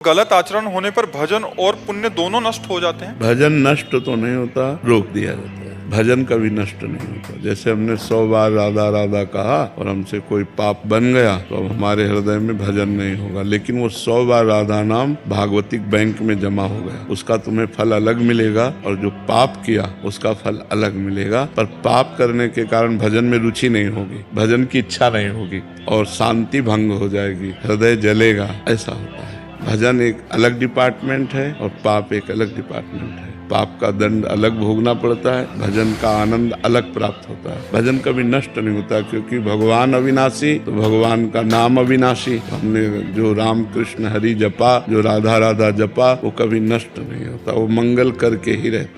गलत आचरण होने पर भजन और पुण्य दोनों नष्ट हो जाते हैं। भजन नष्ट तो नहीं होता, रोक दिया जाता है। भजन कभी नष्ट नहीं होता। जैसे हमने 100 बार राधा राधा कहा और हमसे कोई पाप बन गया तो अब हमारे हृदय में भजन नहीं होगा, लेकिन वो 100 बार राधा नाम भागवतिक बैंक में जमा हो गया, उसका तुम्हें फल अलग मिलेगा और जो पाप किया उसका फल अलग मिलेगा। पर पाप करने के कारण भजन में रुचि नहीं होगी, भजन की इच्छा नहीं होगी और शांति भंग हो जाएगी, हृदय जलेगा, ऐसा होता है। भजन एक अलग डिपार्टमेंट है और पाप एक अलग डिपार्टमेंट है। पाप का दंड अलग भोगना पड़ता है, भजन का आनंद अलग प्राप्त होता है। भजन कभी नष्ट नहीं होता, क्योंकि भगवान अविनाशी तो भगवान का नाम अविनाशी। हमने जो राम कृष्ण हरि जपा, जो राधा राधा जपा, वो कभी नष्ट नहीं होता, वो मंगल करके ही रहता।